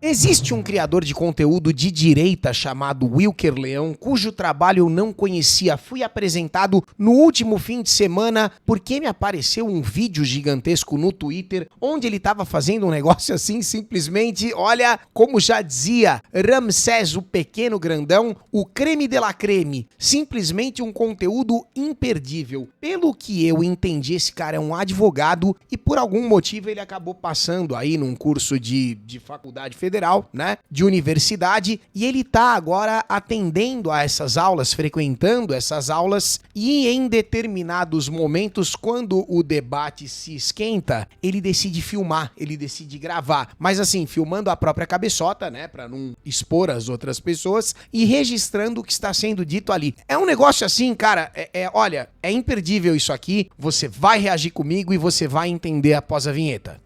Existe um criador de conteúdo de direita chamado Wilker Leão, cujo trabalho eu não conhecia. Fui apresentado no último fim de semana porque me apareceu um vídeo gigantesco no Twitter onde ele estava fazendo um negócio assim, simplesmente, olha, como já dizia Ramsés o Pequeno Grandão, o creme de la creme, simplesmente um conteúdo imperdível. Pelo que eu entendi, esse cara é um advogado e por algum motivo ele acabou passando aí num curso de faculdade federal, né, de universidade, e ele tá agora atendendo a essas aulas, frequentando essas aulas, e em determinados momentos, quando o debate se esquenta, ele decide filmar, ele decide gravar, mas assim, filmando a própria cabeçota, né, pra não expor as outras pessoas, e registrando o que está sendo dito ali. É um negócio assim, cara, olha, é imperdível isso aqui, você vai reagir comigo e você vai entender após a vinheta.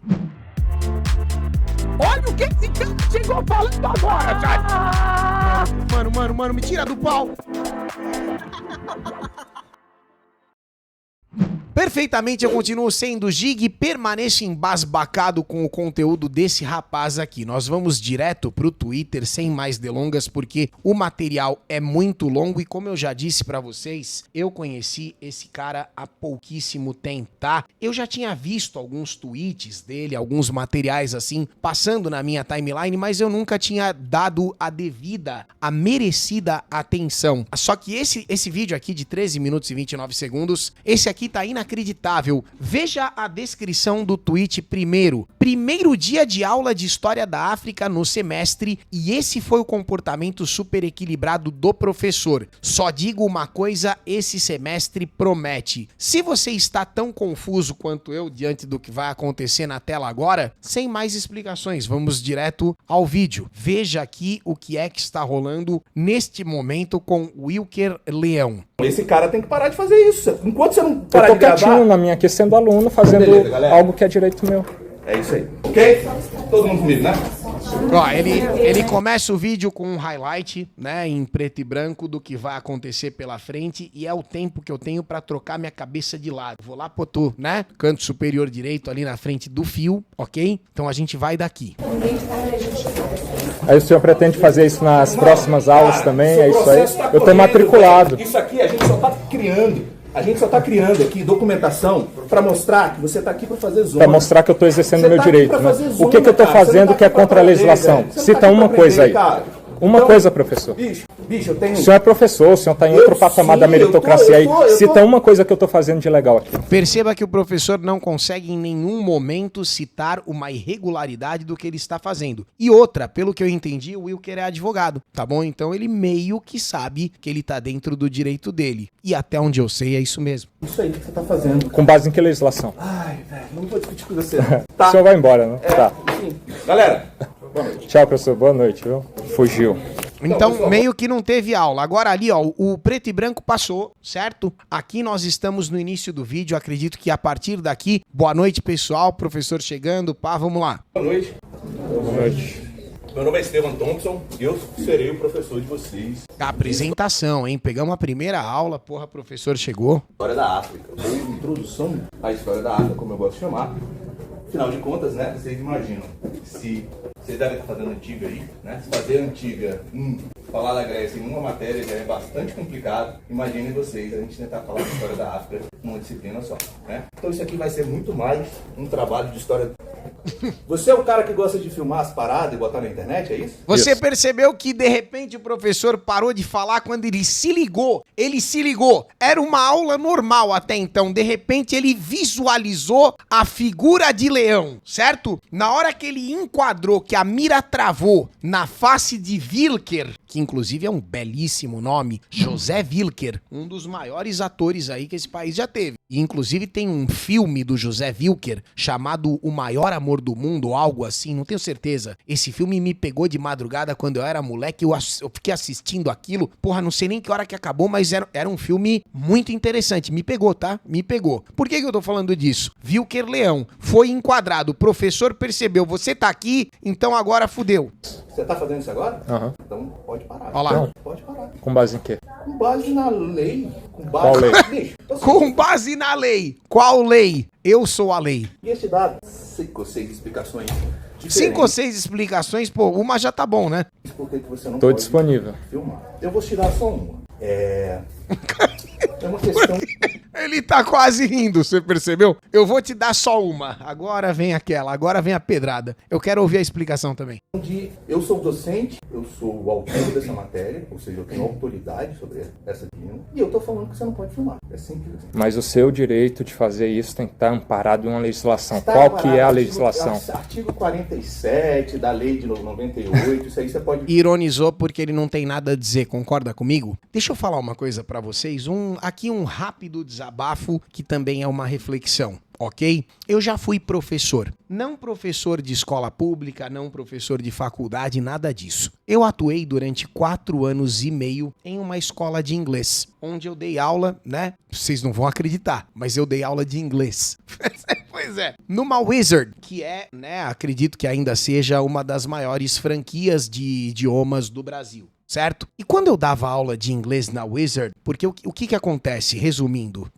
Olha o que esse cara chegou falando agora, cara! Mano, me tira do pau! Perfeitamente, eu continuo sendo Gig e permaneço embasbacado com o conteúdo desse rapaz aqui. Nós vamos direto pro Twitter, sem mais delongas, porque o material é muito longo e como eu já disse pra vocês, eu conheci esse cara há pouquíssimo tempo, tá? Eu já tinha visto alguns tweets dele, alguns materiais assim, passando na minha timeline, mas eu nunca tinha dado a devida, a merecida atenção. Só que esse vídeo aqui de 13 minutos e 29 segundos, esse aqui tá inacreditável. Veja a descrição do tweet primeiro. Primeiro dia de aula de História da África no semestre e esse foi o comportamento super equilibrado do professor. Só digo uma coisa, esse semestre promete. Se você está tão confuso quanto eu diante do que vai acontecer na tela agora, sem mais explicações, vamos direto ao vídeo. Veja aqui o que é que está rolando neste momento com Wilker Leão. Esse cara tem que parar de fazer isso. Enquanto você não parar de gravar... na minha aqui sendo aluno, fazendo algo que é direito meu. É isso aí. Ok? Todo mundo comigo, né? Ó, ele começa o vídeo com um highlight, né, em preto e branco do que vai acontecer pela frente e é o tempo que eu tenho pra trocar minha cabeça de lado. Vou lá pro tu, né, canto superior direito ali na frente do fio, ok? Então a gente vai daqui. Aí o senhor pretende fazer isso nas próximas aulas também? É isso aí? Eu tô matriculado. Isso aqui a gente só tá criando. A gente só tá criando aqui documentação para mostrar que você tá aqui para fazer zona. Para mostrar que eu tô exercendo o meu direito, né? O que eu tô fazendo que é contra a legislação? Cita uma coisa aí. Uma coisa, professor. Bicho, eu tenho... O senhor é professor, o senhor está em outro patamar da meritocracia aí. Cita uma coisa que eu estou fazendo de legal aqui. Perceba que o professor não consegue em nenhum momento citar uma irregularidade do que ele está fazendo. E outra, pelo que eu entendi, o Wilker é advogado, tá bom? Então ele meio que sabe que ele está dentro do direito dele. E até onde eu sei é isso mesmo. Isso aí que você tá fazendo. Com base em que legislação? Ai, velho, não vou discutir com você. Tá. O senhor vai embora, né? Tá. Sim. Galera, boa noite. Tchau, professor. Boa noite, viu? Fugiu. Então, meio que não teve aula. Agora ali, ó, o preto e branco passou, certo? Aqui nós estamos no início do vídeo, acredito que a partir daqui... Boa noite, pessoal, professor chegando, pá, vamos lá. Boa noite. Boa noite. Meu nome é Estevam Thompson e eu serei o professor de vocês. Apresentação, hein? Pegamos a primeira aula, porra, professor chegou. História da África. Uma introdução à história da África, como eu gosto de chamar. Afinal de contas, né, vocês imaginam, se vocês devem estar fazendo antiga aí, né, se fazer antiga, falar da Grécia em uma matéria já é bastante complicado, imaginem vocês, a gente tentar falar da história da África numa disciplina só, né. Então isso aqui vai ser muito mais um trabalho de história. Você é o cara que gosta de filmar as paradas e botar na internet, é isso? Você Isso. percebeu que de repente o professor parou de falar quando ele se ligou? Ele se ligou. Era uma aula normal até então. De repente ele visualizou a figura de leão, certo? Na hora que ele enquadrou, que a mira travou na face de Wilker, que inclusive é um belíssimo nome, José Wilker, um dos maiores atores aí que esse país já teve. E inclusive tem um filme do José Wilker chamado O Maior Amor do Mundo, ou algo assim, não tenho certeza. Esse filme me pegou de madrugada quando eu era moleque, eu fiquei assistindo aquilo, porra, não sei nem que hora que acabou, mas era um filme muito interessante, me pegou, tá? Me pegou. Por que eu tô falando disso? Wilker Leão foi enquadrado, o professor percebeu, você tá aqui, então agora fudeu. Você tá fazendo isso agora? Aham. Então pode parar. Olha lá. Então, Pode parar. com base em quê? Com base na lei. Com base... Qual lei? Bicho, Com base na lei. Qual lei? Eu sou a lei. ia te dar 5 ou 6 explicações 5 ou 6 explicações, pô, uma já tá bom, né? Por que você não Tô pode disponível. filmar? Eu vou te dar só uma. É uma questão... Ele tá quase rindo, você percebeu? Eu vou te dar só uma. Agora vem aquela, agora vem a pedrada. Eu quero ouvir a explicação também. Eu sou docente, eu sou o autor dessa matéria, ou seja, eu tenho autoridade sobre essa disciplina, e eu tô falando que você não pode filmar. É simples assim. Mas o seu direito de fazer isso tem que estar amparado em uma legislação. Está Qual que é a amparado, legislação? Artigo 47 da lei de 98, isso aí você pode... Ironizou porque ele não tem nada a dizer, concorda comigo? Deixa eu falar uma coisa pra vocês, aqui um rápido desabafo que também é uma reflexão. Ok? Eu já fui professor. Não professor de escola pública, não professor de faculdade, nada disso. Eu atuei durante 4 anos e meio em uma escola de inglês, onde eu dei aula, né? Vocês não vão acreditar, mas eu dei aula de inglês. Pois é. Numa Wizard, que é, né, acredito que ainda seja uma das maiores franquias de idiomas do Brasil. Certo? E quando eu dava aula de inglês na Wizard, porque o que acontece, resumindo,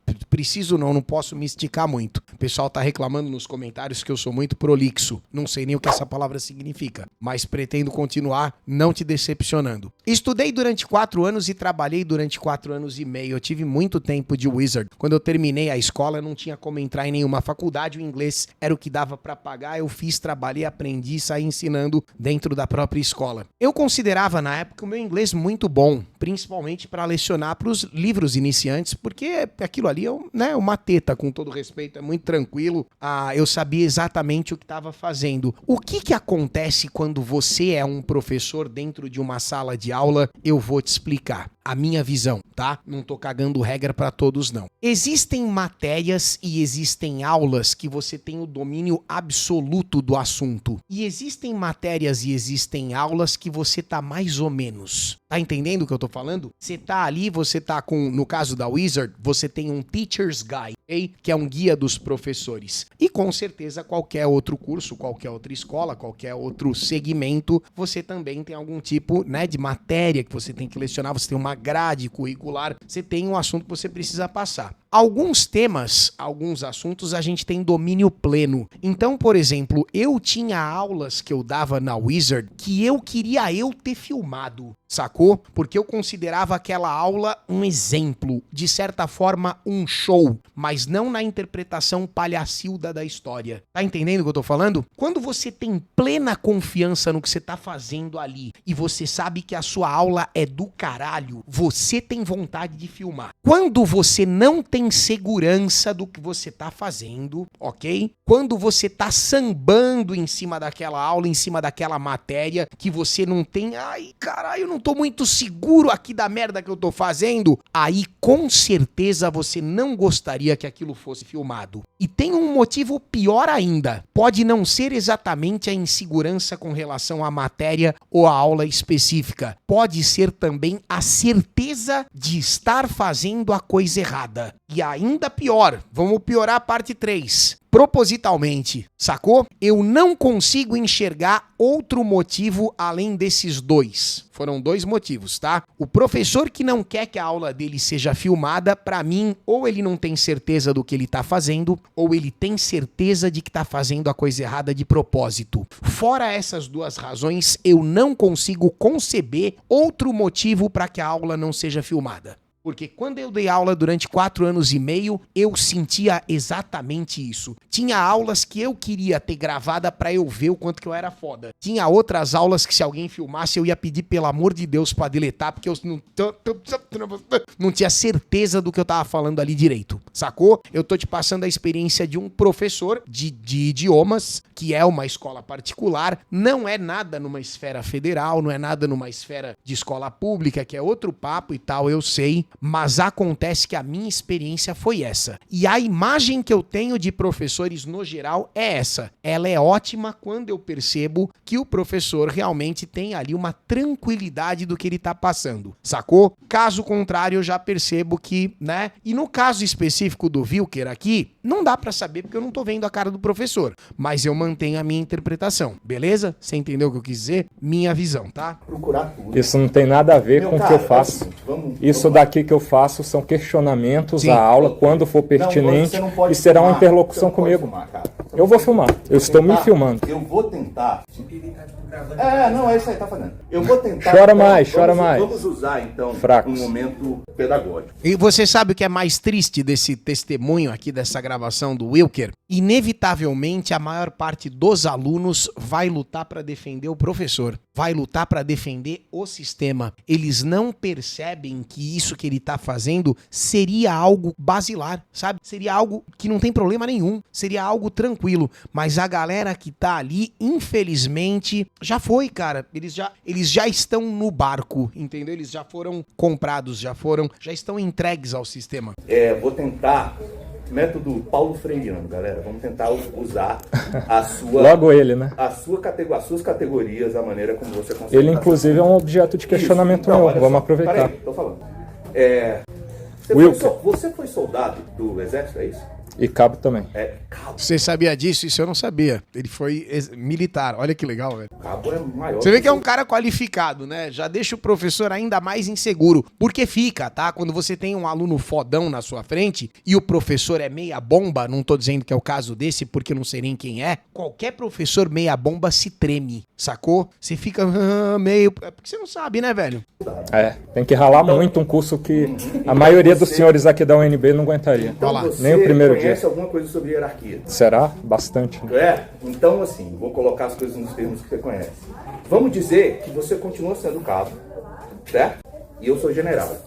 não posso me esticar muito. O pessoal tá reclamando nos comentários que eu sou muito prolixo. Não sei nem o que essa palavra significa, mas pretendo continuar não te decepcionando. Estudei durante 4 anos e trabalhei durante 4 anos e meio. Eu tive muito tempo de Wizard. Quando eu terminei a escola, eu não tinha como entrar em nenhuma faculdade. O inglês era o que dava pra pagar. Eu fiz, trabalhei, aprendi e saí ensinando dentro da própria escola. Eu considerava na época o meu inglês muito bom, principalmente para lecionar para os livros iniciantes, porque aquilo ali é, né, uma teta, com todo respeito, é muito tranquilo. Eu sabia exatamente o que estava fazendo. O que acontece quando você é um professor dentro de uma sala de aula? Eu vou te explicar. A minha visão, tá? Não tô cagando regra para todos, não. Existem matérias e existem aulas que você tem o domínio absoluto do assunto. E existem matérias e existem aulas que você tá mais ou menos. Tá entendendo o que eu tô falando? Você tá ali, você tá com, no caso da Wizard, você tem um Teacher's Guide, okay? Que é um guia dos professores. E com certeza qualquer outro curso, qualquer outra escola, qualquer outro segmento, você também tem algum tipo, né, de matéria que você tem que lecionar, você tem uma grade curricular, você tem um assunto que você precisa passar. Alguns temas, alguns assuntos a gente tem domínio pleno. Então, por exemplo, eu tinha aulas que eu dava na Wizard que eu queria ter filmado, sacou? Porque eu considerava aquela aula um exemplo, de certa forma um show, mas não na interpretação palhacilda da história. Tá entendendo o que eu tô falando? Quando você tem plena confiança no que você tá fazendo ali e você sabe que a sua aula é do caralho, você tem vontade de filmar. Quando você não tem segurança do que você tá fazendo, ok? Quando você tá sambando em cima daquela aula, em cima daquela matéria, que você não tem, ai, caralho, eu não tô muito seguro aqui da merda que eu tô fazendo, aí com certeza você não gostaria que aquilo fosse filmado. E tem um motivo pior ainda. Pode não ser exatamente a insegurança com relação à matéria ou à aula específica. Pode ser também a certeza de estar fazendo a coisa errada. E ainda pior, vamos piorar a parte 3. Propositalmente, sacou? Eu não consigo enxergar outro motivo além desses 2. Foram 2 motivos, tá? O professor que não quer que a aula dele seja filmada, pra mim, ou ele não tem certeza do que ele tá fazendo, ou ele tem certeza de que tá fazendo a coisa errada de propósito. Fora essas 2 razões, eu não consigo conceber outro motivo para que a aula não seja filmada. Porque quando eu dei aula durante 4 anos e meio, eu sentia exatamente isso. Tinha aulas que eu queria ter gravada pra eu ver o quanto que eu era foda. Tinha outras aulas que se alguém filmasse, eu ia pedir pelo amor de Deus pra deletar, porque eu não tinha certeza do que eu tava falando ali direito, sacou? Eu tô te passando a experiência de um professor de idiomas, que é uma escola particular, não é nada numa esfera federal, não é nada numa esfera de escola pública, que é outro papo e tal, eu sei. Mas acontece que a minha experiência foi essa. E a imagem que eu tenho de professores no geral é essa. Ela é ótima quando eu percebo que o professor realmente tem ali uma tranquilidade do que ele tá passando. Sacou? Caso contrário, eu já percebo que, né? E no caso específico do Wilker aqui, não dá pra saber porque eu não tô vendo a cara do professor. Mas eu mantenho a minha interpretação. Beleza? Você entendeu o que eu quis dizer? Minha visão, tá? Procurar tudo. Isso não tem nada a ver com o que eu faço. Isso daqui que eu faço são questionamentos à aula, quando for pertinente, e será uma interlocução comigo. Eu vou filmar. Eu estou me filmando. Eu vou tentar. Não, é isso aí, tá fazendo. Eu vou tentar. Chora mais. Vamos usar, então, Fracos. um momento pedagógico. E você sabe o que é mais triste desse testemunho aqui, dessa gravação do Wilker? Inevitavelmente, a maior parte dos alunos vai lutar para defender o professor, vai lutar para defender o sistema. Eles não percebem que isso que ele tá fazendo seria algo basilar, sabe? Seria algo que não tem problema nenhum, seria algo tranquilo. Mas a galera que tá ali, infelizmente, já foi, cara. Eles já estão no barco, entendeu? Eles já foram comprados, já estão entregues ao sistema. Vou tentar método Paulo Freireano, galera. Vamos tentar usar a sua... Logo ele, né? As suas categorias, a maneira como você consegue... Ele, inclusive, é um objeto de questionamento meu. Vamos aproveitar. Peraí, tô falando. Você foi soldado do exército, é isso? E cabo também. Cabo. Você sabia disso? Isso eu não sabia. Ele foi militar. Olha que legal, velho. Cabo é maior. Você vê que é um cara qualificado, né? Já deixa o professor ainda mais inseguro. Porque fica, tá? Quando você tem um aluno fodão na sua frente e o professor é meia bomba, não tô dizendo que é o caso desse porque não sei nem quem é, qualquer professor meia bomba se treme, sacou? Você fica meio... Porque você não sabe, né, velho? Tem que ralar muito um curso que a maioria dos senhores aqui da UNB não aguentaria. Então Nem o primeiro dia. Conhece alguma coisa sobre hierarquia? Será? Bastante. Né? Então assim, vou colocar as coisas nos termos que você conhece. Vamos dizer que você continua sendo cabo, certo? E eu sou general.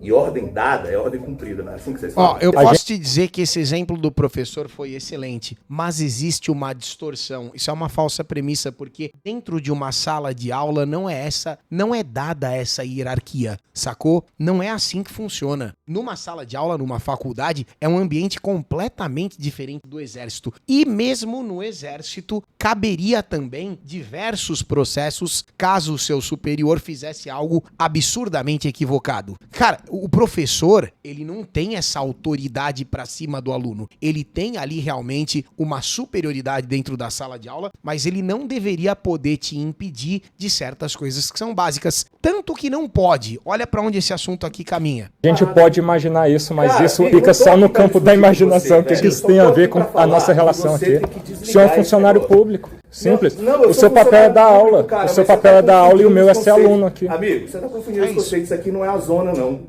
E ordem dada é ordem cumprida, não é assim que vocês falam? Ó, eu posso te dizer que esse exemplo do professor foi excelente, mas existe uma distorção. Isso é uma falsa premissa, porque dentro de uma sala de aula não é dada essa hierarquia, sacou? Não é assim que funciona. Numa sala de aula, numa faculdade, é um ambiente completamente diferente do exército. E mesmo no exército, caberia também diversos processos caso o seu superior fizesse algo absurdamente equivocado. Cara, o professor, ele não tem essa autoridade pra cima do aluno. Ele tem ali realmente uma superioridade dentro da sala de aula, mas ele não deveria poder te impedir de certas coisas que são básicas. Tanto que não pode. Olha pra onde esse assunto aqui caminha. A gente pode imaginar isso, mas isso fica só no campo da imaginação. O que isso tem a ver com a nossa relação aqui? O senhor é um funcionário público. Simples. O seu papel é dar aula. O seu papel é dar aula e o meu é ser aluno aqui. Amigo, você tá confundindo os conceitos. Isso aqui não é a zona, não.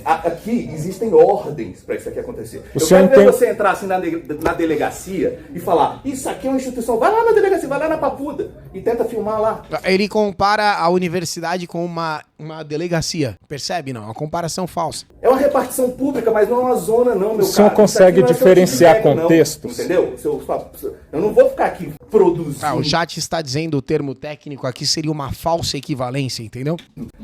Aqui existem ordens para isso aqui acontecer. Eu quero ver você entrar assim na delegacia e falar: isso aqui é uma instituição, vai lá na delegacia, vai lá na Papuda e tenta filmar lá. Ele compara a universidade com uma delegacia. Percebe? Não, é uma comparação falsa. É uma repartição pública, mas não é uma zona, não, meu cara. O senhor consegue diferenciar contextos? Entendeu? Eu não vou ficar aqui produzindo. O chat está dizendo o termo técnico aqui seria uma falsa equivalência, entendeu?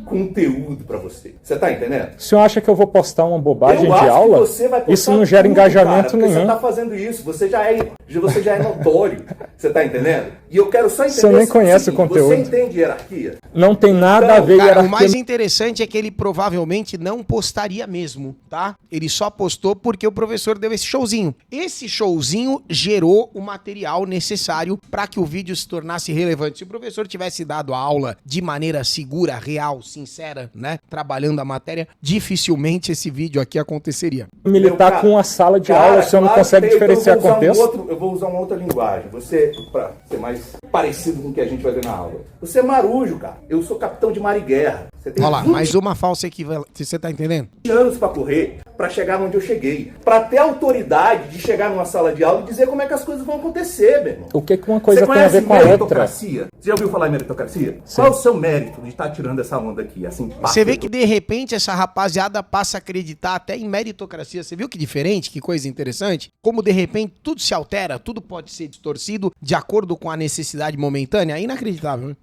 Conteúdo para você. Você tá entendendo? O senhor acha que eu vou postar uma bobagem de aula? Isso não gera engajamento nenhum. Você tá fazendo isso, você já é notório. Você tá entendendo? E eu quero só entender. Você nem conhece o conteúdo. Você entende hierarquia? Não tem nada a ver cara, hierarquia. O mais interessante é que ele provavelmente não postaria mesmo, tá? Ele só postou porque o professor deu esse showzinho. Esse showzinho gerou o material necessário para que o vídeo se tornasse relevante. Se o professor tivesse dado a aula de maneira segura, real, sincera, né? Trabalhando a matéria, dificilmente esse vídeo aqui aconteceria. Militar com a sala de aula, o senhor não consegue diferenciar contexto? Eu vou usar uma outra linguagem. Você, pra ser mais parecido com o que a gente vai ver na aula. Você é marujo, cara. Eu sou capitão de mar e guerra. Você tem Olha lá, mais uma falsa equivalência. Você tá entendendo? 20 anos pra correr, pra chegar onde eu cheguei. Pra ter autoridade de chegar numa sala de aula e dizer como é que as coisas vão acontecer, meu irmão. O que uma coisa tem a ver com a outra? Você já ouviu falar em meritocracia? Sim. Qual é o seu mérito de estar tirando essa onda aqui? Assim, você vê que de repente essa rapaziada passa a acreditar até em meritocracia. Você viu que diferente? Que coisa interessante? Como de repente tudo se altera, tudo pode ser distorcido de acordo com a necessidade momentânea. É inacreditável, né?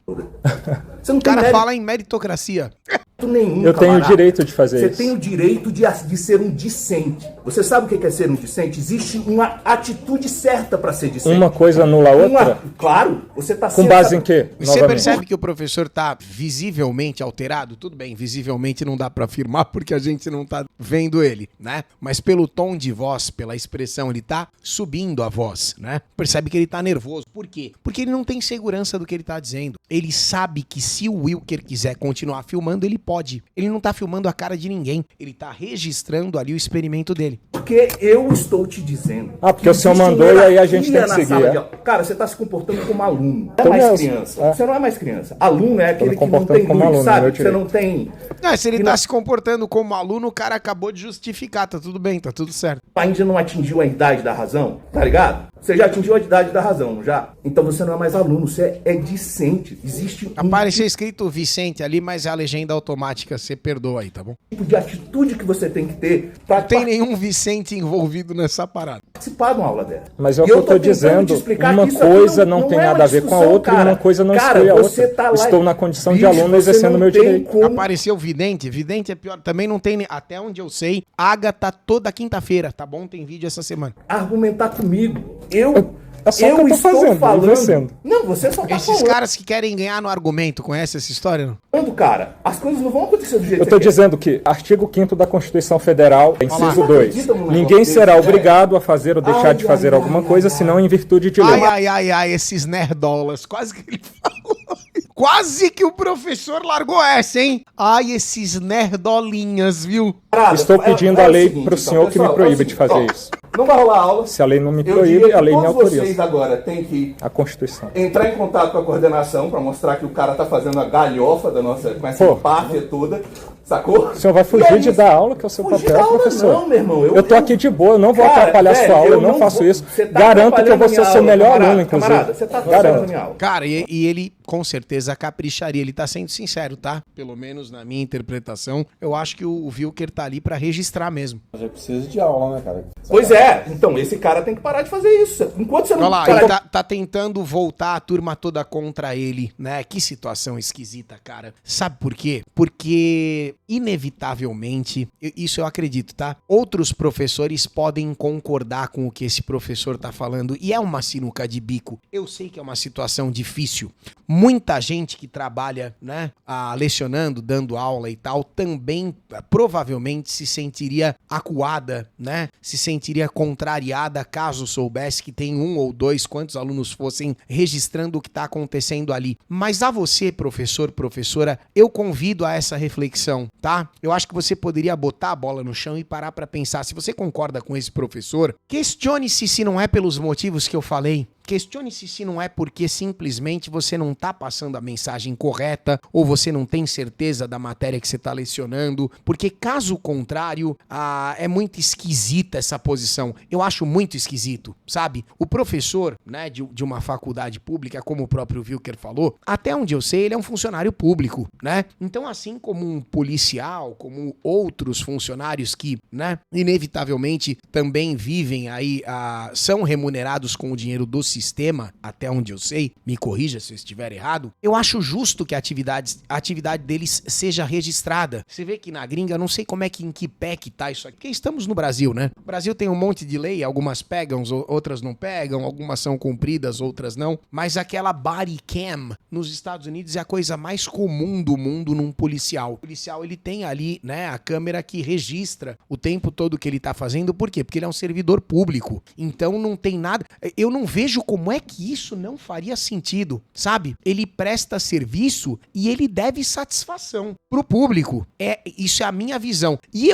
Você não o cara fala em meritocracia. Nenhum, eu tenho o direito de fazer isso. Você tem o direito de ser um discente. Você sabe o que é ser um discente? Existe uma atitude certa para ser discente. Uma coisa anula a outra? Claro, você está com base em quê? Você percebe que o professor está visivelmente alterado? Tudo bem, visivelmente não dá para afirmar porque a gente não tá vendo ele, né? Mas pelo tom de voz, pela expressão, ele tá subindo a voz, né? Percebe que ele tá nervoso. Por quê? Porque ele não tem segurança do que ele tá dizendo. Ele sabe que se o Wilker quiser continuar filmando, ele pode. Ele não tá filmando a cara de ninguém. Ele tá registrando ali o experimento dele. ele? Porque eu estou te dizendo. Porque o senhor mandou e aí a gente tem que seguir. Cara, você está se comportando como aluno. Não é mais criança. Você não é mais criança. Aluno é aquele que não tem luz, sabe? Você não tem... Não, se ele está se comportando como aluno, o cara acabou de justificar. Tá tudo bem, tá tudo certo. Ainda não atingiu a idade da razão, tá ligado? Você já atingiu a idade da razão, já? Então você não é mais aluno, você é discente. Existe Apareceu escrito Vicente ali, mas é a legenda automática, você perdoa aí, tá bom? tipo de atitude que você tem que ter pra Não tem nenhum Vicente envolvido nessa parada. participar de uma aula dessa. Mas é o que eu tô dizendo, uma coisa não tem nada a ver com a outra e uma coisa não exclui a outra. Tá estou na condição de aluno exercendo meu direito. Apareceu vidente, vidente é pior, também não tem, até onde eu sei, Ágata toda quinta-feira, tá bom? Tem vídeo essa semana. Argumentar comigo. Eu só que eu tô fazendo, falando. Não, você só tá Esses falando. caras que querem ganhar no argumento, conhece essa história, não? Cara, as coisas não vão acontecer do jeito Eu tô dizendo que artigo 5º da Constituição Federal, inciso 2, acredita num ninguém negócio será desse, obrigado a fazer ou deixar de fazer alguma coisa, senão em virtude de lei. Ai, esses nerdolas, quase que ele falou. Quase que o professor largou essa, hein? Ai, esses nerdolinhas, viu? Estou pedindo a lei pro senhor que me proíbe de fazer isso. Não vai rolar aula. Se a lei não me Eu proíbe, diria a que lei me todos autoriza. vocês agora têm que A Constituição. entrar em contato com a coordenação para mostrar que o cara tá fazendo a galhofa da nossa, com essa empáfia toda, sacou? O senhor vai fugir de dar aula, que é o seu Fugir papel, da aula professor. não, meu irmão. Eu tô aqui de boa, eu não vou Cara, atrapalhar velho, sua aula, eu eu não não faço vou- isso. Você tá Garanto que eu vou ser o atrapalhando seu a minha melhor aula, aluno, inclusive. camarada, você tá atrapalhando a Garanto. minha aula. Cara, e ele com certeza capricharia, ele tá sendo sincero, tá? Pelo menos na minha interpretação, eu acho que o Wilker tá ali pra registrar mesmo. Mas eu preciso de aula, né, cara? Pois é, então esse cara tem que parar de fazer isso. Enquanto você não... Olha lá, Cara, ele tá tentando voltar a turma toda contra ele, né? Que situação esquisita, cara. Sabe por quê? Porque, inevitavelmente, isso eu acredito, tá? Outros professores podem concordar com o que esse professor tá falando, e é uma sinuca de bico. Eu sei que é uma situação difícil. Muita gente que trabalha, né, lecionando, dando aula e tal, também provavelmente se sentiria acuada, né? Se sentiria contrariada caso soubesse que tem 1 ou 2, quantos alunos fossem, registrando o que está acontecendo ali. Mas a você, professor, professora, eu convido a essa reflexão, tá? Eu acho que você poderia botar a bola no chão e parar para pensar. Se você concorda com esse professor, questione-se se não é pelos motivos que eu falei. Questione-se se não é porque simplesmente você não está passando a mensagem correta ou você não tem certeza da matéria que você está lecionando, porque caso contrário, é muito esquisita essa posição. Eu acho muito esquisito, sabe? O professor, né, de uma faculdade pública, como o próprio Wilker falou, até onde eu sei, ele é um funcionário público, né? Então, assim como um policial, como outros funcionários que, né, inevitavelmente também vivem aí, são remunerados com o dinheiro do sistema, até onde eu sei, me corrija se eu estiver errado, eu acho justo que a atividade deles seja registrada. Você vê que na gringa, eu não sei como é que, em que pé que tá isso aqui, porque estamos no Brasil, né? O Brasil tem um monte de lei, algumas pegam, outras não pegam, algumas são cumpridas, outras não, mas aquela body cam nos Estados Unidos é a coisa mais comum do mundo num policial. O policial, ele tem ali, né, a câmera que registra o tempo todo que ele tá fazendo, por quê? Porque ele é um servidor público, então não tem nada, eu não vejo como é que isso não faria sentido, sabe? Ele presta serviço e ele deve satisfação pro público. Isso é a minha visão. E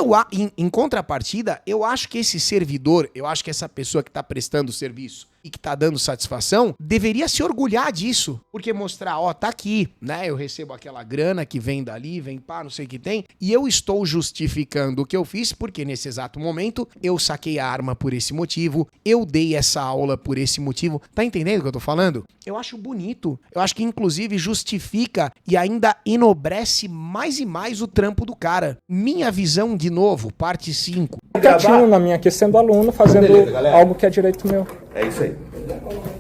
em contrapartida, eu acho que esse servidor, eu acho que essa pessoa que tá prestando serviço e que tá dando satisfação, deveria se orgulhar disso, porque mostrar, ó, tá aqui, né, eu recebo aquela grana que vem dali, vem pá, não sei o que tem, e eu estou justificando o que eu fiz, porque nesse exato momento, eu saquei a arma por esse motivo, eu dei essa aula por esse motivo, tá entendendo o que eu tô falando? Eu acho bonito, eu acho que inclusive justifica e ainda enobrece mais e mais o trampo do cara. Minha visão, de novo, parte 5. Quietinho na minha aqui, sendo aluno, fazendo algo que é direito meu. É isso aí.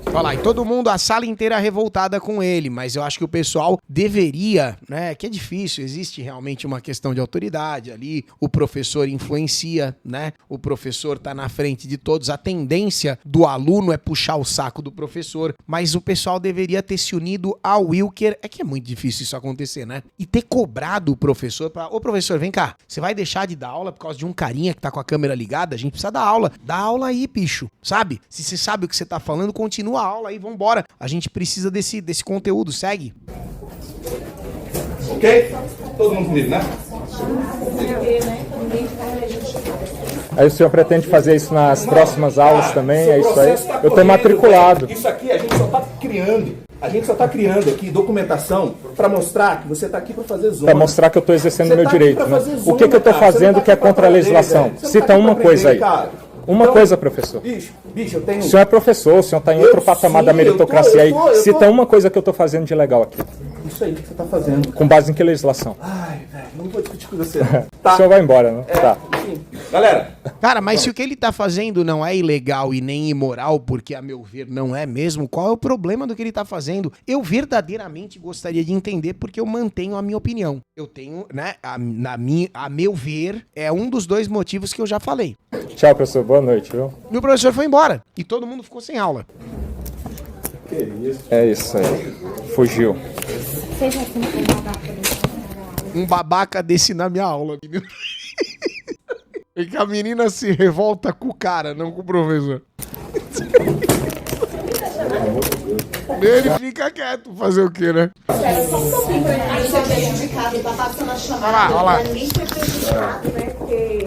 Olha lá, e todo mundo, a sala inteira revoltada com ele, mas eu acho que o pessoal deveria, né, que é difícil, existe realmente uma questão de autoridade ali, o professor influencia, né, o professor tá na frente de todos, a tendência do aluno é puxar o saco do professor, mas o pessoal deveria ter se unido ao Wilker, é que é muito difícil isso acontecer, né, e ter cobrado o professor pra, ô professor, vem cá, você vai deixar de dar aula por causa de um carinha que tá com a câmera ligada? A gente precisa dar aula aí, bicho, sabe? Se você sabe o que você tá falando, continua a aula aí, vambora. A gente precisa desse conteúdo, segue. Ok? Todo mundo comigo, né? Aí o senhor pretende fazer isso nas próximas aulas também? É isso aí? Eu estou matriculado. Isso aqui a gente só está criando. A gente só está criando aqui documentação para mostrar que você está aqui para fazer zona. Para mostrar que eu estou exercendo meu direito. Né? O que eu estou fazendo que é contra a legislação? Cita uma coisa aí. Uma coisa, professor. Bicho, eu tenho... O senhor é professor, o senhor está em outro patamar da meritocracia aí. Cita uma coisa que eu estou fazendo de legal aqui. Isso aí que você está fazendo. Com base em que legislação? Ai, velho, não vou discutir com você. Tá. O senhor vai embora, né? Tá. Sim. Galera. Cara, mas se o que ele tá fazendo não é ilegal e nem imoral, porque a meu ver não é mesmo, qual é o problema do que ele tá fazendo? Eu verdadeiramente gostaria de entender porque eu mantenho a minha opinião. Eu tenho, né, a meu ver, é um dos dois motivos que eu já falei. Tchau, professor. Boa noite, viu? E o professor foi embora e todo mundo ficou sem aula. É isso aí. Fugiu. Um babaca desse na minha aula, menino. E que a menina se revolta com o cara, não com o professor. Ele fica quieto, fazer o quê, né? Espera só um pouquinho pra mim ser prejudicado, tá passando a chamada. Olha lá. Pra mim ser prejudicado, né? Porque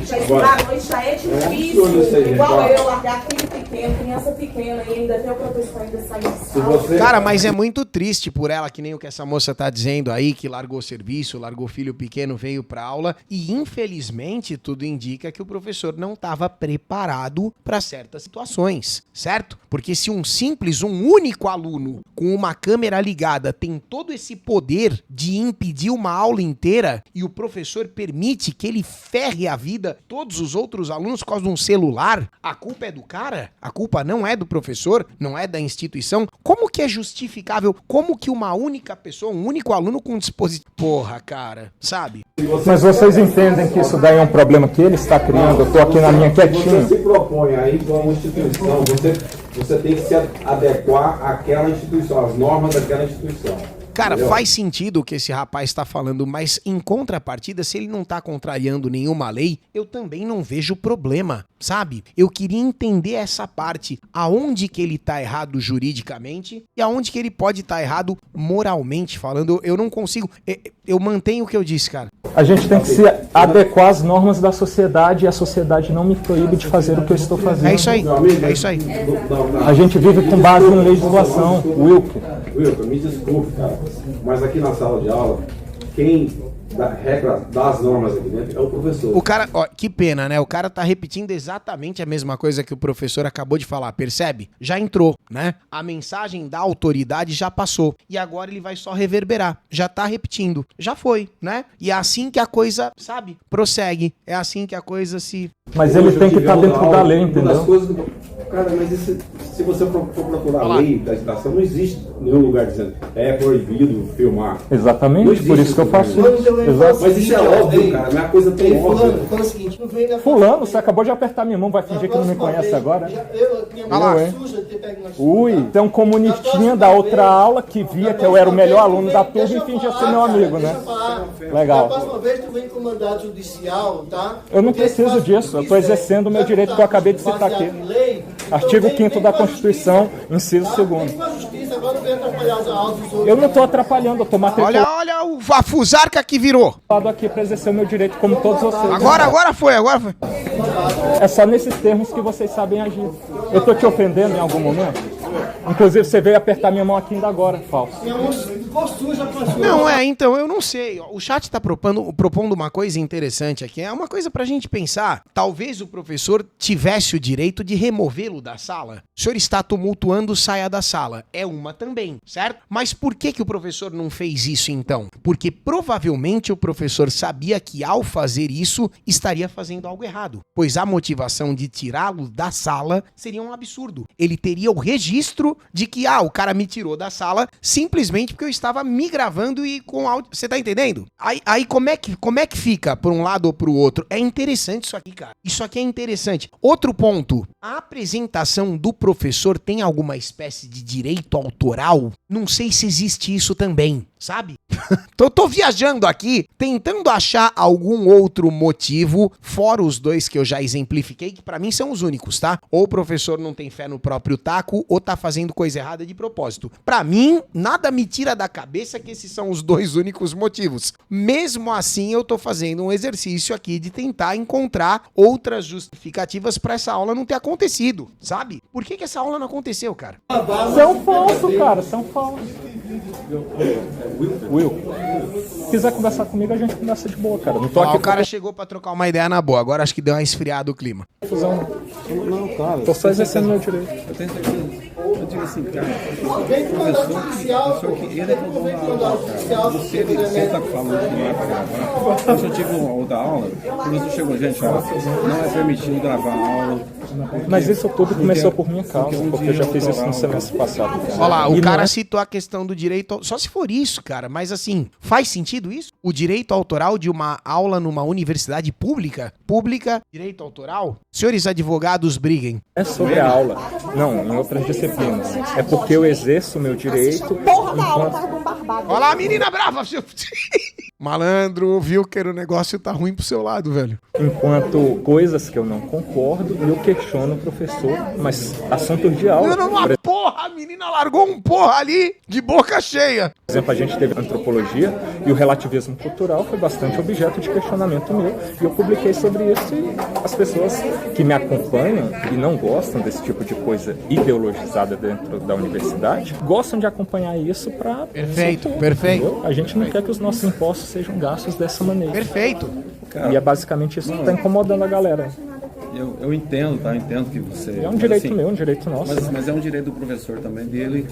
já estudar à noite já é difícil. Igual eu, largar filho pequeno, criança pequena, e ainda ter o professor ainda saindo de sala. Cara, mas é muito triste por ela, que nem o que essa moça tá dizendo aí, que largou serviço, largou filho pequeno, veio pra aula, e infelizmente tudo indica que o professor não estava preparado para certas situações, certo? Porque se um único aluno com uma câmera ligada tem todo esse poder de impedir uma aula inteira e o professor permite que ele ferre a vida todos os outros alunos por causa de um celular, a culpa é do cara? A culpa não é do professor? Não é da instituição? Como que é justificável? Como que uma única pessoa, um único aluno com dispositivo... Porra, cara, sabe? Mas vocês entendem que isso daí é um problema que ele está criando? Eu tô aqui na minha quietinho. Você se propõe aí com uma instituição, você tem que se adequar àquela instituição, às normas daquela instituição. Cara, faz sentido o que esse rapaz está falando, mas em contrapartida, se ele não tá contrariando nenhuma lei, eu também não vejo problema, sabe? Eu queria entender essa parte, aonde que ele tá errado juridicamente e aonde que ele pode estar errado moralmente falando. Eu não consigo, eu mantenho o que eu disse, cara. A gente tem que se adequar às normas da sociedade e a sociedade não me proíbe de fazer o que eu estou fazendo. É isso aí, é isso aí. A gente vive com base em legislação, Wilker. Wilker, me desculpe, cara, mas aqui na sala de aula, quem dá regra das normas aqui dentro é o professor. O cara, ó, que pena, né? O cara tá repetindo exatamente a mesma coisa que o professor acabou de falar, percebe? Já entrou, né? A mensagem da autoridade já passou. E agora ele vai só reverberar. Já tá repetindo. Já foi, né? E é assim que a coisa, sabe? Prossegue. É assim que a coisa se... Mas ele tem que estar dentro da lei, entendeu? Cara, mas se você for procurar a lei da estação, não existe nenhum lugar dizendo é proibido filmar. Exatamente, por isso que eu faço isso. Exato. Mas isso é óbvio, cara, não é coisa tão óbvia. Fala o seguinte, não vem na Fulano, você acabou de apertar minha mão, vai fingir que não me conhece agora? Minha mão é suja de ter pego na chuva. Ui, tem um comunistinha da outra aula que via que eu era o melhor aluno da turma e fingia ser meu amigo, né? Legal. Da próxima vez tu vem com mandado judicial, tá? Eu não preciso disso, eu estou exercendo o meu direito que eu acabei de citar aqui. Artigo 5º da Constituição, inciso 2º. Eu não estou atrapalhando, eu estou matriculado Olha a fusarca que virou. aqui para exercer o meu direito como todos vocês. Agora foi. É só nesses termos que vocês sabem agir. Eu estou te ofendendo em algum momento? Inclusive você veio apertar minha mão aqui ainda agora, falso. Não, então, eu não sei. O chat tá propondo uma coisa interessante aqui. É uma coisa pra gente pensar. Talvez o professor tivesse o direito de removê-lo da sala. O senhor está tumultuando, saia da sala. É uma também, certo? Mas por que o professor não fez isso então? Porque provavelmente o professor sabia que ao fazer isso, estaria fazendo algo errado. Pois a motivação de tirá-lo da sala seria um absurdo. Ele teria o registro de que, o cara me tirou da sala simplesmente porque eu estava me gravando e com áudio. Você tá entendendo? Aí como é que fica por um lado ou pro outro? É interessante isso aqui, cara. Isso aqui é interessante. Outro ponto. A apresentação do professor tem alguma espécie de direito autoral? Não sei se existe isso também, sabe? Tô viajando aqui, tentando achar algum outro motivo, fora os dois que eu já exemplifiquei, que pra mim são os únicos, tá? Ou o professor não tem fé no próprio taco, ou tá fazendo coisa errada de propósito. Pra mim, nada me tira da cabeça que esses são os dois únicos motivos. Mesmo assim, eu tô fazendo um exercício aqui de tentar encontrar outras justificativas pra essa aula não ter acontecido, sabe? Por que essa aula não aconteceu, cara? São falsos, cara, são falsos. Will, se quiser conversar comigo, a gente conversa de boa, cara. Não tô aqui. O cara chegou pra trocar uma ideia na boa, agora acho que deu uma esfriada o clima. Não, cara. Tô só exercendo meu direito. Eu tenho certeza. Eu digo assim, cara, professor que ele é que vai dar aula, cara. Você tá falando que não é pra gravar. Quando eu tive outra aula, o professor chegou, gente, ó, não é permitido gravar a aula. Mas isso tudo começou por minha causa, porque eu já fiz isso no semestre passado. Cara. Olha lá, o cara citou a questão do direito... Só se for isso, cara, mas assim, faz sentido isso? O direito autoral de uma aula numa universidade pública? Pública, direito autoral? Senhores advogados, briguem. É sobre a aula. Não, em outras disciplinas. É porque eu exerço o meu direito... Porra da aula, tava com barbado. Olha lá, menina brava! Malandro, viu que o negócio tá ruim pro seu lado, velho. Enquanto coisas que eu não concordo, eu questiono o professor, mas assuntos de aula... Não, uma porra! A menina largou um porra ali de boca cheia. Por exemplo, a gente teve antropologia e o relativismo cultural foi bastante objeto de questionamento meu. E eu publiquei sobre isso e as pessoas que me acompanham e não gostam desse tipo de coisa ideologizada dentro da universidade, gostam de acompanhar isso para... Perfeito, perfeito. Entendeu? A gente não quer que os nossos impostos sejam gastos dessa maneira. Perfeito. E é basicamente isso que está incomodando a galera. Eu entendo, tá? Eu entendo que você... É um direito meu, um direito nosso. Mas é um direito do professor também, dele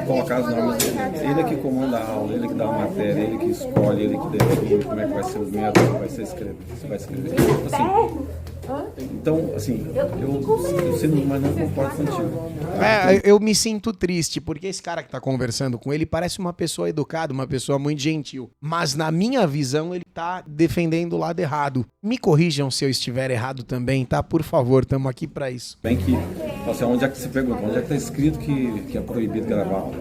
colocar as normas dele. Ele é que comanda a aula, ele que dá a matéria, ele que escolhe, ele que define como é que vai ser o método, que vai ser escrever. Você vai escrever. Então, assim, eu sinto, mas não concordo contigo. Eu me sinto triste, porque esse cara que tá conversando com ele parece uma pessoa educada, uma pessoa muito gentil. Mas na minha visão, ele tá defendendo o lado errado. Me corrijam se eu estiver errado também, tá? Por favor, estamos aqui pra isso. Bem que, assim, onde é que você pergunta? Onde é que tá escrito que é proibido gravar aula?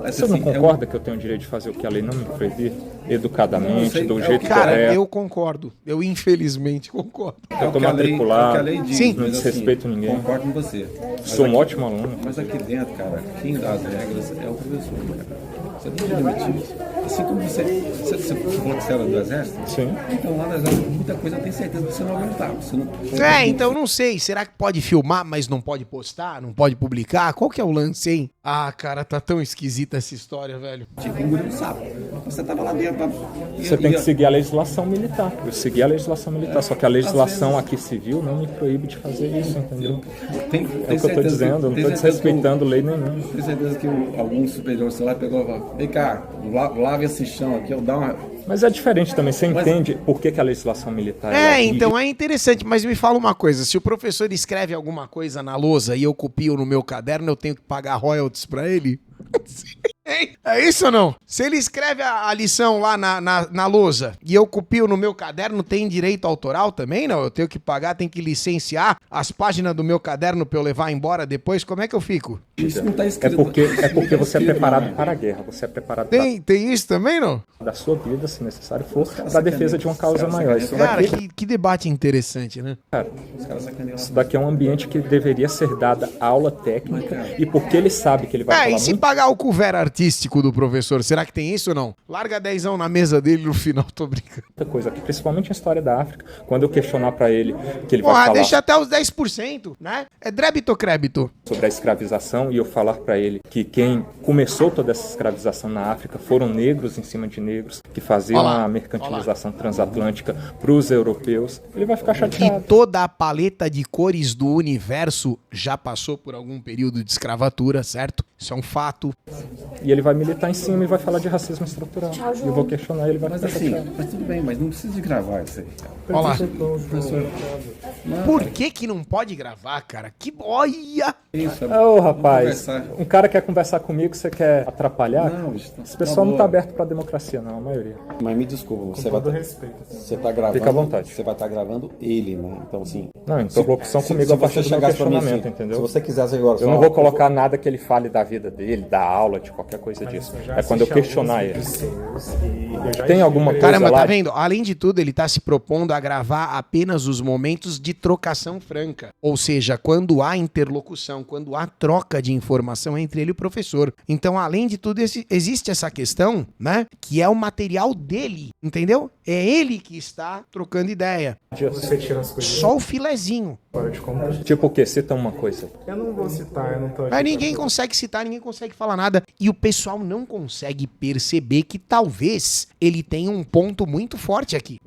Você não concorda que eu tenho o direito de fazer o que a lei não me proibir? Educadamente, do jeito cara, correto? Eu concordo. Eu infelizmente concordo. Eu tô matriculado, sim, não desrespeito ninguém. Concordo com você. Sou um ótimo aluno. Mas aqui dentro, cara, quem dá as regras é o professor, cara. Você tem que admitir isso. Assim como você falou que você era do exército? Sim. Então lá no exército, muita coisa eu tenho certeza que você não aguentava. Então não sei. Será que pode filmar, mas não pode postar? Não pode publicar? Qual que é o lance, hein? Ah, cara, tá tão esquisita essa história, velho. Tipo engolir um sapo. Você tava lá dentro. Você tem que seguir a legislação militar. Eu segui a legislação militar, só que a legislação aqui civil não me proíbe de fazer isso, entendeu? É o que eu tô dizendo, eu não tô desrespeitando lei nenhuma. Tenho certeza que algum superior, sei lá, pegou e falou, vem cá, lave esse chão aqui, eu dá uma... Mas é diferente também, você entende por que a legislação militar... Então é interessante, mas me fala uma coisa, se o professor escreve alguma coisa na lousa e eu copio no meu caderno, eu tenho que pagar royalties pra ele? É isso ou não? Se ele escreve a lição lá na lousa e eu copio no meu caderno, tem direito autoral também, não? Eu tenho que pagar, tenho que licenciar as páginas do meu caderno pra eu levar embora depois? Como é que eu fico? Isso não tá escrito. É porque você é preparado para a guerra, você é preparado Tem isso também, não? da sua vida, se necessário for, para a defesa de uma causa maior. Isso Cara, daqui, que debate interessante, né? cara, isso daqui é um ambiente que deveria ser dada aula técnica e porque ele sabe que ele vai falar E se muito... pagar o couvert artístico do professor, será que tem isso ou não? Larga 10 na mesa dele no final, tô brincando. Muita coisa aqui, principalmente a história da África. Quando eu questionar pra ele que ele vai falar Deixa até os 10%, né? É débito ou crédito? sobre a escravização e eu falar pra ele que quem começou toda essa escravização na África foram negros em cima de negros que faziam a mercantilização transatlântica pros europeus, ele vai ficar Que chateado. toda a paleta de cores do universo já passou por algum período de escravatura, certo? Isso é um fato. E ele vai militar em cima e vai falar de racismo estrutural. E eu vou questionar ele, vai Mas ficar assim, chateado. mas tudo bem, mas não precisa de gravar isso aí, cara. Olha lá. Professor, Por que não pode gravar, cara? Que olha! Isso, Ô, rapaz, conversar. um cara quer conversar comigo, você quer atrapalhar? Não, bicho, Esse pessoal não tá aberto pra democracia, não, a maioria. Mas me desculpa, você Com todo vai respeito. você tá gravando, Fica à vontade. Você vai estar gravando ele, né? Então assim, Não, interlocução comigo a partir do meu questionamento, entendeu? se você quisesse agora, Eu não vou colocar nada que ele fale da vida dele, da aula, de qualquer coisa disso. É quando eu questionar ele. Tem alguma coisa Caramba, lá? tá vendo? Além de tudo, ele tá se propondo a gravar apenas os momentos de trocação franca. Ou seja, quando há interlocução, quando há troca de informação entre ele e o professor. Então, além de tudo, existe essa questão, né? Que é o material dele, entendeu? É ele que está trocando ideia. Você tira as coisas Só o filezinho. fora de contexto. Tipo o quê? Cita uma coisa. Eu não vou citar, eu não tô aqui. Mas ninguém consegue citar, ninguém consegue falar nada. E o pessoal não consegue perceber que talvez ele tenha um ponto muito forte aqui.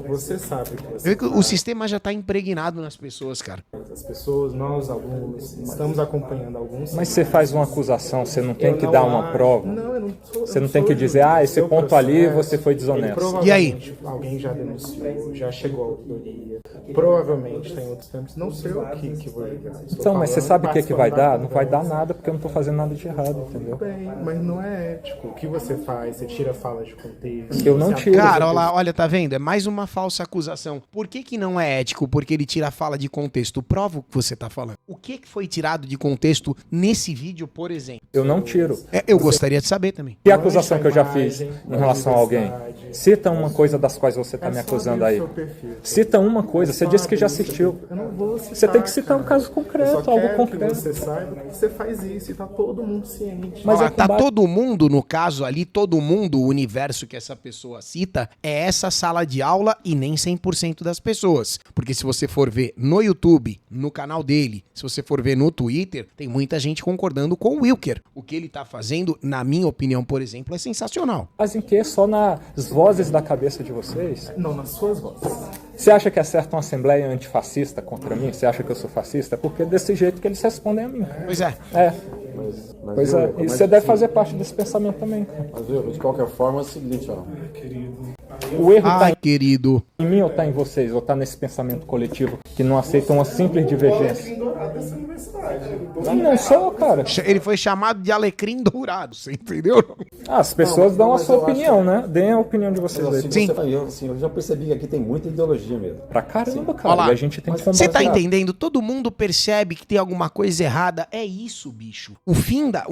Você sabe que Eu você vi que o sistema já tá impregnado nas pessoas, cara. as pessoas, nós, alunos, estamos acompanhando alguns. Mas você faz uma acusação, você não tem Eu que não dar uma acho- prova. Não, eu não sou. Você não tem que dizer, ah, esse ponto ali você foi desonesto. E aí? Alguém já denunciou, já chegou à autoria. Provavelmente tem outros tempos. Não sei o que vou ligar. Estou Então, mas você falando, sabe o que vai participando dar? da Não vai dar conversa. nada porque eu não tô fazendo nada de errado, entendeu? Bem, mas não é ético. O que você faz? Você tira a fala de contexto. Eu não você tiro. acusa Cara, a olha lá, olha, tá vendo? É mais uma falsa acusação. Por que não é ético? Porque ele tira a fala de contexto. Prova o que você tá falando. O que foi tirado de contexto nesse vídeo, por exemplo? Eu não tiro. Eu gostaria de saber também. E a acusação que eu já fiz em relação a alguém? Cita uma coisa das quais você tá me acusando aí. Cita uma coisa, você disse que já assistiu. Eu não vou citar, Você tem que citar um caso Eu concreto, só algo quero concreto. que você saiba que você faz isso e tá todo mundo ciente. Mas Ó, é com tá base- todo mundo, no caso ali, todo mundo, o universo que essa pessoa cita, é essa sala de aula e nem 100% das pessoas. Porque se você for ver no YouTube, no canal dele, se você for ver no Twitter, tem muita gente concordando com o Wilker. O que ele tá fazendo, na minha opinião, por exemplo, é sensacional. Mas em que? Só nas vozes da cabeça de vocês? Não, nas suas vozes. Você acha que é certo uma assembleia antifascista contra mim? Você acha que eu sou fascista? Porque é desse jeito que eles respondem a mim. Pois é. É. mas Pois é. E você deve fazer parte desse pensamento também. Mas viu, de qualquer forma é o seguinte, ó. O erro tá Ai, querido. em mim ou tá em vocês? Ou tá nesse pensamento coletivo que não aceita uma simples divergência? Não sou, cara. Ele foi chamado de alecrim dourado, você entendeu? Ah, as pessoas dão a mas sua eu acho- opinião, né? Deem a opinião de vocês Mas, aí. assim, Sim. você vai, eu já percebi que aqui tem muita ideologia mesmo. Pra caramba, Olha cara. lá. E a gente tem que Você tá combater. entendendo? Todo mundo percebe que tem alguma coisa errada. É isso, bicho. O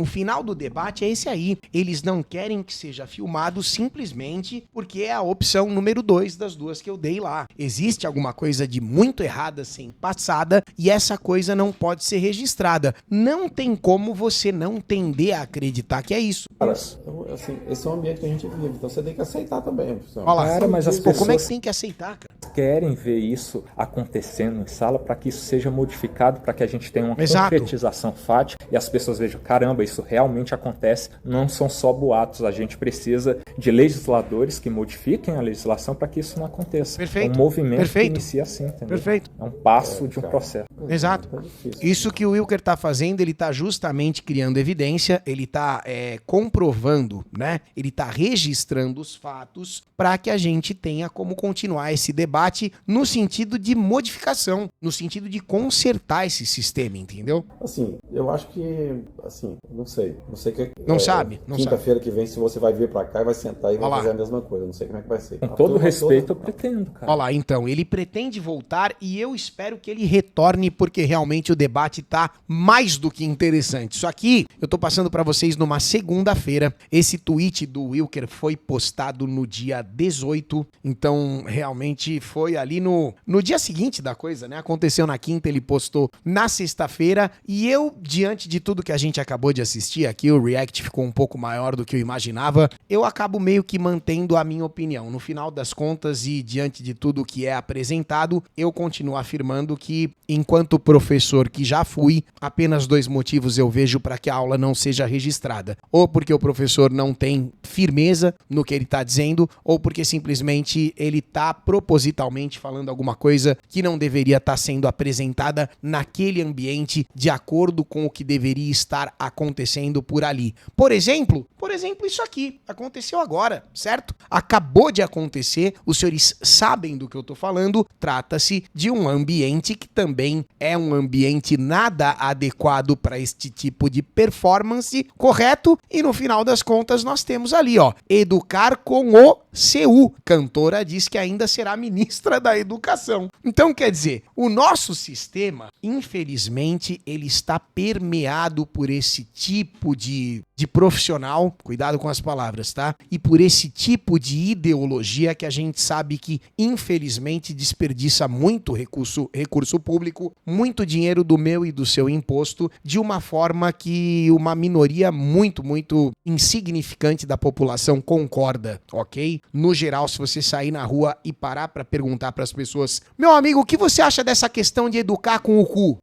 final do debate é esse aí. Eles não querem que seja filmado simplesmente porque é a opção número 2 das duas que eu dei lá. Existe alguma coisa de muito errada sendo passada e essa coisa não pode ser registrada. Não tem como você não tender a acreditar que é isso. Cara, então, assim, esse é o ambiente que a gente vive, então você tem que aceitar também. Professor. Olha lá. Cara, mas as Pô, como é que pessoas tem que aceitar, cara? querem ver isso acontecendo em sala para que isso seja modificado, para que a gente tenha uma Exato. concretização fática e as pessoas vejam, caramba, isso realmente acontece, não são só boatos, a gente precisa de legisladores que modifiquem a legislação para que isso não aconteça. Perfeito. É um movimento Perfeito. que inicia assim, entendeu? Perfeito. É um passo de um processo. Exato. Isso que o Wilker tá fazendo, ele tá justamente criando evidência, ele tá comprovando, né? Ele tá registrando os fatos para que a gente tenha como continuar esse debate no sentido de modificação, no sentido de consertar esse sistema, entendeu? Assim, eu acho que, assim, não sei que... Não sabe, não Quinta-feira que vem, se você vai vir pra cá e vai sentar e vai Olha lá. fazer a mesma coisa, não sei como é que vai ser. Com A todo turma respeito, eu toda- pretendo, cara. Olha lá, então, ele pretende voltar e eu espero que ele retorne porque realmente o debate tá mais do que interessante. Isso aqui eu tô passando pra vocês numa segunda-feira. Esse tweet do Wilker foi postado no dia 18, então realmente foi ali no dia seguinte da coisa, né? Aconteceu na quinta, ele postou na sexta-feira e eu, diante de tudo que a gente acabou de assistir aqui, o react ficou um pouco maior do que eu imaginava, eu acabo meio que mantendo a minha opinião. No final das contas e diante de tudo que é apresentado, eu continuo afirmando que, enquanto professor que já fui, apenas 2 motivos eu vejo para que a aula não seja registrada. Ou porque o professor não tem firmeza no que ele está dizendo, ou porque simplesmente ele está propositalmente propositalmente falando alguma coisa que não deveria estar sendo apresentada naquele ambiente de acordo com o que deveria estar acontecendo por ali. Por exemplo, isso aqui aconteceu agora, certo? Acabou de acontecer, os senhores sabem do que eu tô falando, trata-se de um ambiente que também é um ambiente nada adequado para este tipo de performance, correto? E no final das contas nós temos ali, ó, educar com o CU. Cantora diz que ainda será ministra da Educação. Então, quer dizer, o nosso sistema, infelizmente, ele está permeado por esse tipo de profissional, cuidado com as palavras, tá? E por esse tipo de ideologia que a gente sabe que, infelizmente, desperdiça muito recurso público, muito dinheiro do meu e do seu imposto, de uma forma que uma minoria muito insignificante da população concorda, ok? No geral, se você sair na rua e parar para perguntar para as pessoas, meu amigo, o que você acha dessa questão de educar com o cu?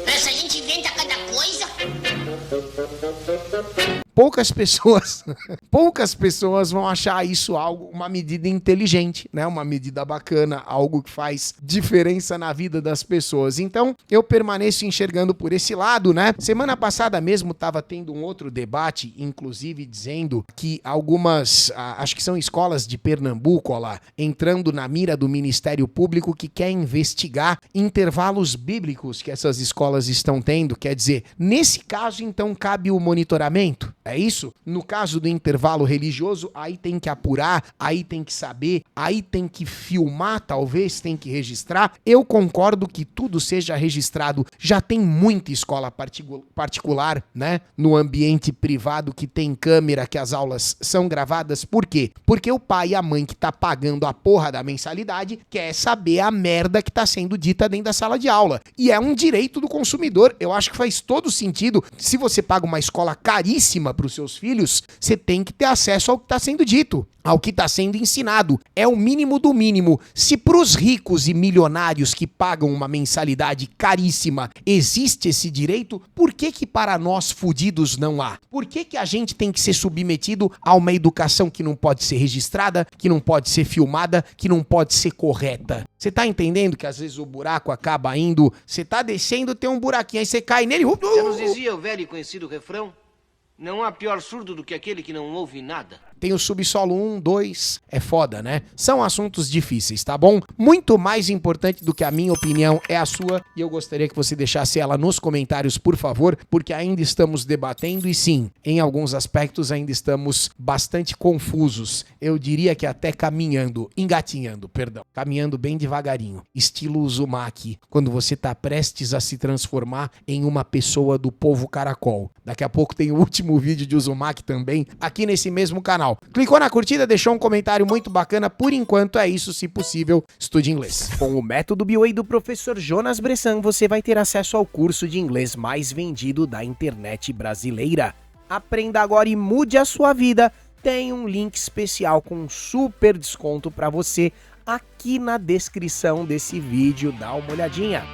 Essa gente inventa cada coisa. Poucas pessoas vão achar isso uma medida inteligente, né? Uma medida bacana, algo que faz diferença na vida das pessoas. Então, eu permaneço enxergando por esse lado, né? Semana passada mesmo estava tendo um outro debate, inclusive dizendo que algumas, acho que são escolas de Pernambuco, ó lá, entrando na mira do Ministério Público que quer investigar intervalos bíblicos que essas escolas estão tendo. Quer dizer, nesse caso, então, cabe o monitoramento. É isso? No caso do intervalo religioso, aí tem que apurar, aí tem que saber, aí tem que filmar, talvez, tem que registrar. Eu concordo que tudo seja registrado. Já tem muita escola particular, né? No ambiente privado que tem câmera, que as aulas são gravadas. Por quê? Porque o pai e a mãe que tá pagando a porra da mensalidade quer saber a merda que tá sendo dita dentro da sala de aula. E é um direito do consumidor. Eu acho que faz todo sentido. Se você paga uma escola caríssima para os seus filhos, você tem que ter acesso ao que está sendo dito, ao que está sendo ensinado. É o mínimo do mínimo. Se para os ricos e milionários que pagam uma mensalidade caríssima existe esse direito, por que para nós fudidos não há? Por que a gente tem que ser submetido a uma educação que não pode ser registrada, que não pode ser filmada, que não pode ser correta? Você tá entendendo que às vezes o buraco acaba indo, você tá descendo, tem um buraquinho, aí você cai nele... Já nos dizia o velho e conhecido refrão? Não há pior surdo do que aquele que não ouve nada. Tem o subsolo 1, 2, é foda, né? São assuntos difíceis, tá bom? Muito mais importante do que a minha opinião é a sua, e eu gostaria que você deixasse ela nos comentários, por favor, porque ainda estamos debatendo e sim, em alguns aspectos ainda estamos bastante confusos. Eu diria que até caminhando bem devagarinho, estilo Uzumaki, quando você tá prestes a se transformar em uma pessoa do povo caracol. Daqui a pouco tem o último vídeo de Uzumaki também, aqui nesse mesmo canal. Clicou na curtida, deixou um comentário muito bacana. Por enquanto é isso, se possível, estude inglês. Com o método BWay do professor Jonas Bressan, você vai ter acesso ao curso de inglês mais vendido da internet brasileira. Aprenda agora e mude a sua vida. Tem um link especial com um super desconto para você aqui na descrição desse vídeo. Dá uma olhadinha.